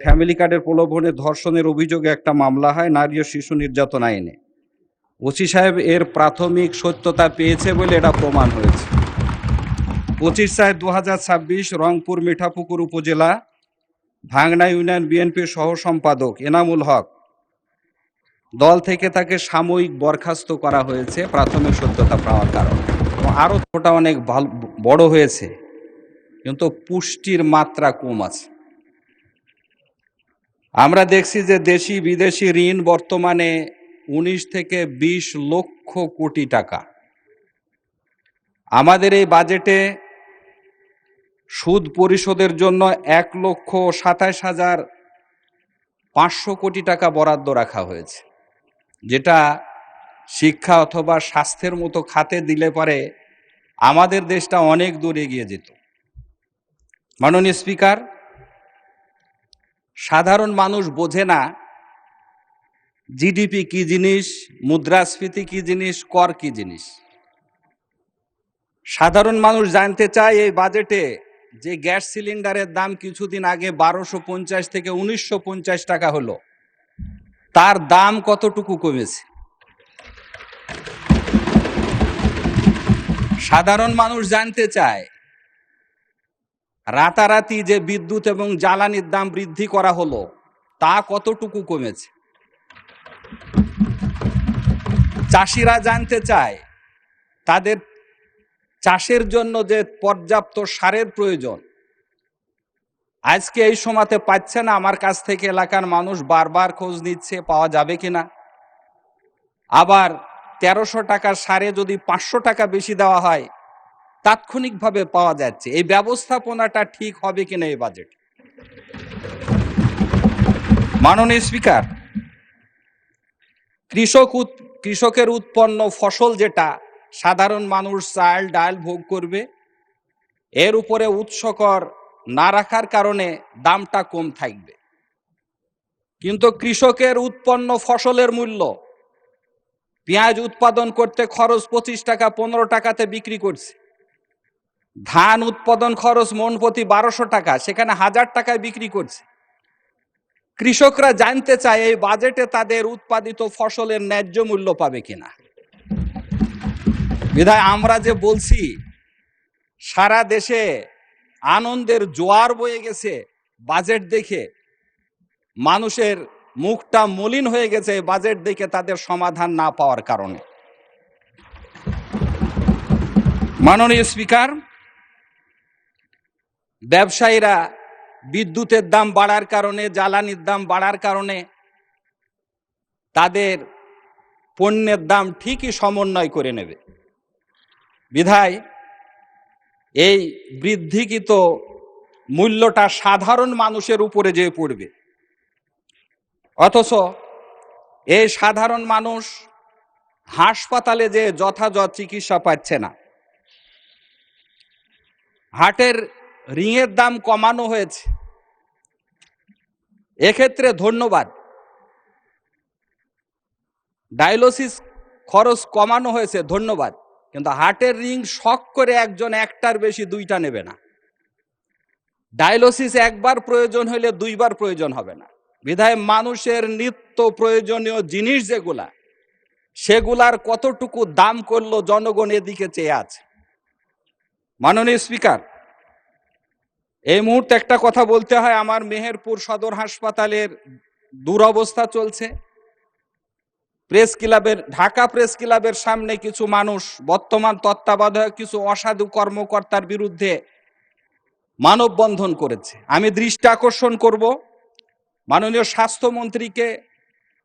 Family কার্ডের প্রলোভনে ধর্ষণের অভিযোগে একটা মামলা হয় নারী ও শিশু নির্যাতন আইনে। ওসি সাহেব এর প্রাথমিক সত্যতা পেয়েছে বলে এটা প্রমাণ হয়েছে। 25/4/2026 রংপুর মিঠাপুকুর উপজেলা ভাংনা ইউনিয়ন বিএনপির সহ সম্পাদক এনামুল হক দল থেকে তাকে সাময়িক বরখাস্ত করা হয়েছে প্রাথমিক সত্যতা পাওয়ার কারণে। আরও ওটা অনেক ভালো বড় হয়েছে, কিন্তু পুষ্টির মাত্রা কম আছে। আমরা দেখছি যে দেশি বিদেশি ঋণ বর্তমানে 19 থেকে 20 লক্ষ কোটি টাকা। আমাদের এই বাজেটে সুদ পরিশোধের জন্য 1,27,500 কোটি টাকা বরাদ্দ রাখা হয়েছে, যেটা শিক্ষা অথবা স্বাস্থ্যের মতো খাতে দিলে পরে আমাদের দেশটা অনেক দূর এগিয়ে যেত। মাননীয় স্পিকার, সাধারণ মানুষ বোঝে না জিডিপি কি জিনিস, মুদ্রাস্ফীতি কি জিনিস, কর কি জিনিস। সাধারণ মানুষ জানতে চায় এই বাজেটে যে গ্যাস সিলিন্ডারের দাম কিছুদিন আগে 1250 থেকে 1950 টাকা হলো, তার দাম কতটুকু কমেছে। সাধারণ মানুষ জানতে চায় রাতারাতি যে বিদ্যুৎ এবং জ্বালানির দাম বৃদ্ধি করা হলো, তা কতটুকু কমেছে। চাষিরা জানতে চায় তাদের চাষের জন্য যে পর্যাপ্ত সারের প্রয়োজন, আজকে এই সময়তে পাচ্ছে না। আমার কাছ থেকে এলাকার মানুষ বারবার খোঁজ নিচ্ছে পাওয়া যাবে কিনা। আবার 1300 টাকার সারে যদি 500 টাকা বেশি দেওয়া হয়, তাৎক্ষণিকভাবে পাওয়া যাচ্ছে। এই ব্যবস্থাপনাটা ঠিক হবে কিনা এই বাজেট। মাননীয় স্পিকার, কৃষকের উৎপন্ন ফসল যেটা সাধারণ মানুষ চাল ডাল ভোগ করবে, এর উপরে উৎসকর না রাখার কারণে দামটা কম থাকবে। কিন্তু কৃষকের উৎপন্ন ফসলের মূল্য, পেঁয়াজ উৎপাদন করতে খরচ 25 টাকা 15 টাকাতে বিক্রি করছে। ধান উৎপাদন খরচ মন প্রতি 1200 টাকা, সেখানে 1000 টাকায় বিক্রি করছে। কৃষকরা জানতে চায় এই বাজেটে তাদের উৎপাদিত ফসলের ন্যায্য মূল্য পাবে কিনা। বিধায় আমরা যে বলছি সারা দেশে আনন্দের জোয়ার বয়ে গেছে বাজেট দেখে, মানুষের মুখটা মলিন হয়ে গেছে বাজেট দেখে তাদের সমাধান না পাওয়ার কারণে। মাননীয় স্পিকার, ব্যবসায়ীরা বিদ্যুতের দাম বাড়ার কারণে, জ্বালানির দাম বাড়ার কারণে তাদের পণ্যের দাম ঠিকই সমন্বয় করে নেবে। বিধায় এই বৃদ্ধিকৃত মূল্যটা সাধারণ মানুষের উপরে যে পড়বে, অথচ এই সাধারণ মানুষ হাসপাতালে যে যথাযথ চিকিৎসা পাচ্ছে না। হার্টের রিংয়ের দাম কমানো হয়েছে, এক্ষেত্রে ধন্যবাদ। ডায়ালিসিস খরচ কমানো হয়েছে, ধন্যবাদ। কিন্তু হার্টের রিং শক করে একজন একটার বেশি দুইটা নেবে না। ডায়ালিসিস একবার প্রয়োজন হলে দুইবার প্রয়োজন হবে না। বিধায় মানুষের নিত্য প্রয়োজনীয় জিনিস যেগুলা, সেগুলার কতটুকু দাম করলো জনগণ এদিকে চেয়ে আছে। মাননীয় স্পিকার, এই মুহূর্তে একটা কথা বলতে হয়। আমার মেহেরপুর সদর হাসপাতালের দুরবস্থা চলছে। প্রেস ক্লাবের, ঢাকা প্রেস ক্লাবের সামনে কিছু মানুষ বর্তমান তত্ত্বাবধায়ক কিছু অসাধু কর্মকর্তার বিরুদ্ধে মানববন্ধন করেছে। আমি দৃষ্টি আকর্ষণ করব মাননীয় স্বাস্থ্যমন্ত্রীকে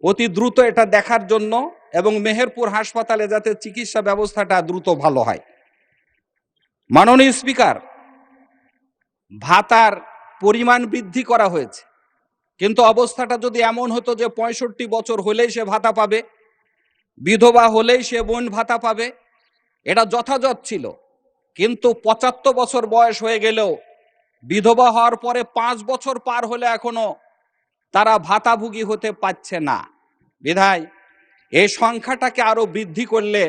অতি দ্রুত এটা দেখার জন্য, এবং মেহেরপুর হাসপাতালে যাতে চিকিৎসা ব্যবস্থাটা দ্রুত ভালো হয়। মাননীয় স্পিকার, ভাতার পরিমাণ বৃদ্ধি করা হয়েছে, কিন্তু অবস্থাটা যদি এমন হতো যে 65 বছর হলেই সে ভাতা পাবে, বিধবা হলেই সে বোন ভাতা পাবে, এটা যথাযথ ছিল। কিন্তু 75 বছর বয়স হয়ে গেলেও বিধবা হওয়ার পরে 5 বছর পার হলে এখনো তারা ভাতাভোগী হতে পারছে না। বিধায় এই সংখ্যাটাকে আরো বৃদ্ধি করলে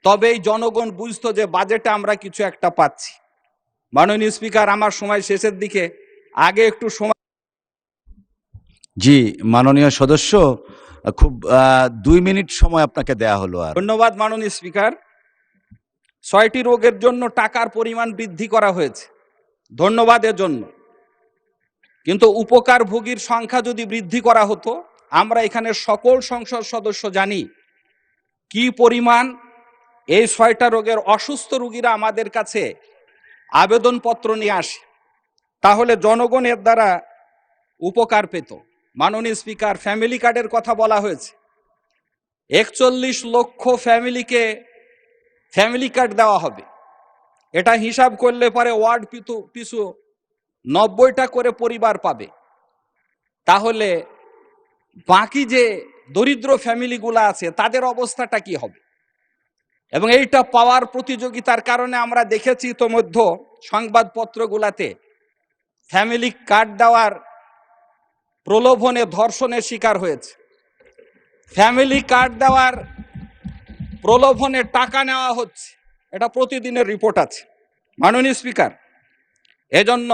তবেই জনগণ বুঝতো যে বাজেটে আমরা কিছু একটা পাচ্ছি। মাননীয় স্পিকার, আমার সময় শেষের দিকে, আগে একটু সময় জি, মাননীয় সদস্য, খুব ২ মিনিট সময় আপনাকে দেয়া হলো আর। ধন্যবাদ মাননীয় স্পিকার। ৬টি রোগের জন্য টাকার পরিমাণ বৃদ্ধি করা হয়েছে, ধন্যবাদ এর জন্য। কিন্তু উপকারভোগীর সংখ্যা যদি বৃদ্ধি করা হতো, আমরা এখানে সকল সংসদ সদস্য জানি কি পরিমাণ এই ৬টা রোগের অসুস্থ রোগীরা আমাদের কাছে আবেদনপত্র নিয়ে আসে, তাহলে জনগণ এর দ্বারা উপকার পেত। মাননীয় স্পিকার, ফ্যামিলি কার্ডের কথা বলা হয়েছে। ৪১ লক্ষ ফ্যামিলিকে ফ্যামিলি কার্ড দেওয়া হবে। এটা হিসাব করলে পরে ওয়ার্ড পিছু ৯০টা করে পরিবার পাবে। তাহলে বাকি যে দরিদ্র ফ্যামিলিগুলো আছে তাদের অবস্থাটা কি হবে? এবং এইটা পাওয়ার প্রতিযোগিতার কারণে আমরা দেখেছি ইতোমধ্যে সংবাদপত্রগুলাতে ফ্যামিলি কার্ড দেওয়ার প্রলোভনে ধর্ষণের শিকার হয়েছে, ফ্যামিলি কার্ড দেওয়ার প্রলোভনে টাকা নেওয়া হচ্ছে, এটা প্রতিদিনের রিপোর্ট আছে। মাননীয় স্পিকার, এজন্য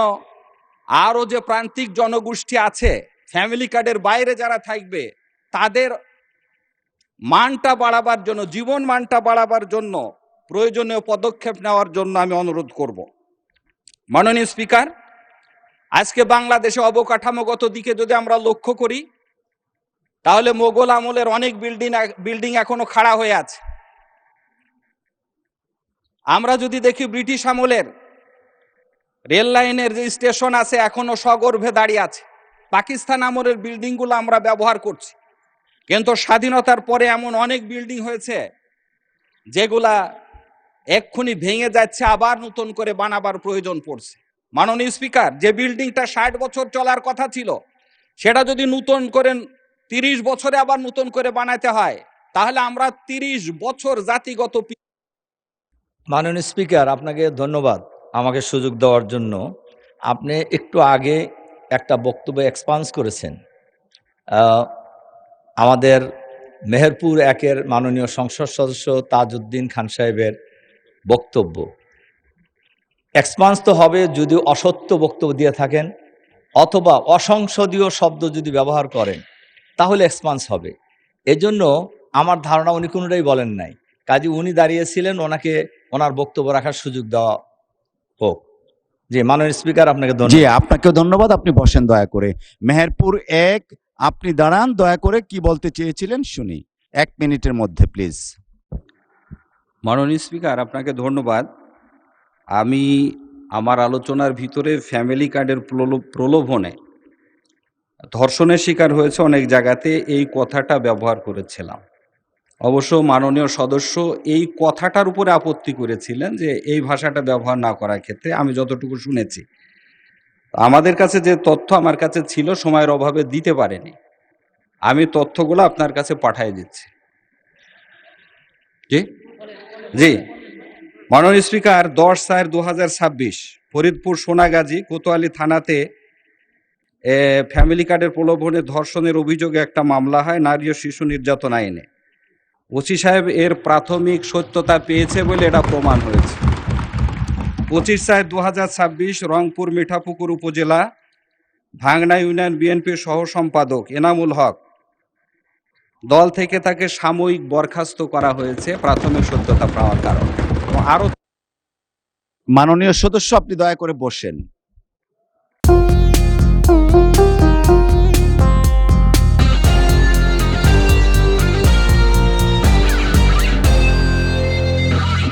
আরও যে প্রান্তিক জনগোষ্ঠী আছে ফ্যামিলি কার্ডের বাইরে যারা থাকবে, তাদের মানটা বাড়াবার জন্য, জীবন মানটা বাড়াবার জন্য প্রয়োজনীয় পদক্ষেপ নেওয়ার জন্য আমি অনুরোধ করব। মাননীয় স্পিকার, আজকে বাংলাদেশে অবকাঠামোগত দিকে যদি আমরা লক্ষ্য করি, তাহলে মোগল আমলের অনেক বিল্ডিং এখনো খাড়া হয়ে আছে। আমরা যদি দেখি ব্রিটিশ আমলের রেল লাইনের যে স্টেশন আছে এখনো সগর্ভে দাঁড়িয়ে আছে। পাকিস্তান আমলের বিল্ডিংগুলো আমরা ব্যবহার করছি, কিন্তু স্বাধীনতার পরে এমন অনেক বিল্ডিং হয়েছে যেগুলা এক্ষুনি ভেঙে যাচ্ছে, আবার নতুন করে বানাবার প্রয়োজন পড়ছে। মাননীয় স্পিকার, যে বিল্ডিংটা ৬০ বছর চলার কথা ছিল, সেটা যদি নতুন করে ৩০ বছরে আবার নতুন করে বানাতে হয়, তাহলে আমরা ৩০ বছর জাতিগত। মাননীয় স্পিকার, আপনাকে ধন্যবাদ আমাকে সুযোগ দেওয়ার জন্য। আপনি একটু আগে একটা বক্তব্য এক্সপান্স করেছেন আমাদের মেহেরপুর ১-এর মাননীয় সংসদ সদস্য তাজউদ্দিন খান সাহেবের বক্তব্য। এক্সপান্স তো হবে যদি অসত্য বক্তব্য দিয়ে থাকেন অথবা অসংসদীয় শব্দ যদি ব্যবহার করেন, তাহলে এক্সপান্স হবে। এজন্য আমার ধারণা উনি কোনোটাই বলেন নাই, কাজে উনি দাঁড়িয়েছিলেন, ওনাকে ওনার বক্তব্য রাখার সুযোগ দেওয়া হোক। জি, মাননীয় স্পিকার, আপনাকে জি, ধন্যবাদ। আপনাকেও ধন্যবাদ। আপনি বসেন দয়া করে। মেহেরপুর ১, আপনি দাঁড়ান, দয়া করে কি বলতে চেয়েছিলেন শুনি। ১ মিনিটের মধ্যে প্লিজ। মাননীয় স্পিকার, আপনাকে ধন্যবাদ। আমি আমার আলোচনার ভিতরে ফ্যামিলি কার্ডের প্রলোভনে ধর্ষণের শিকার হয়েছে অনেক জায়গাতে এই কথাটা ব্যবহার করেছিলাম। অবশ্য মাননীয় সদস্য এই কথাটার উপরে আপত্তি করেছিলেন যে এই ভাষাটা ব্যবহার না করার ক্ষেত্রে। আমি যতটুকু শুনেছি, আমাদের কাছে যে তথ্য আমার কাছে ছিল সময়ের অভাবে দিতে পারেনি, আমি তথ্যগুলো আপনার কাছে পাঠিয়ে দিচ্ছি। জি জি মাননীয় স্পিকার, 10/4/2026 ফরিদপুর সোনাগাজী কোতোয়ালি থানাতে ফ্যামিলি কার্ডের প্রলোভনে ধর্ষণের অভিযোগে একটা মামলা হয় নারী ও শিশু নির্যাতন আইনে। ওসি সাহেব এর প্রাথমিক সত্যতা পেয়েছে বলে এটা প্রমাণ হয়েছে। 25/4/2026 রংপুর মিঠাপুকুর উপজেলা ভাংনা ইউনিয়ন বিএনপির সহ সম্পাদক এনামুল হক দল থেকে তাকে সাময়িক বরখাস্ত করা হয়েছে প্রাথমিক সত্যতা পাওয়ার কারণে। আরো মাননীয় সদস্য, আপনি দয়া করে বসেন।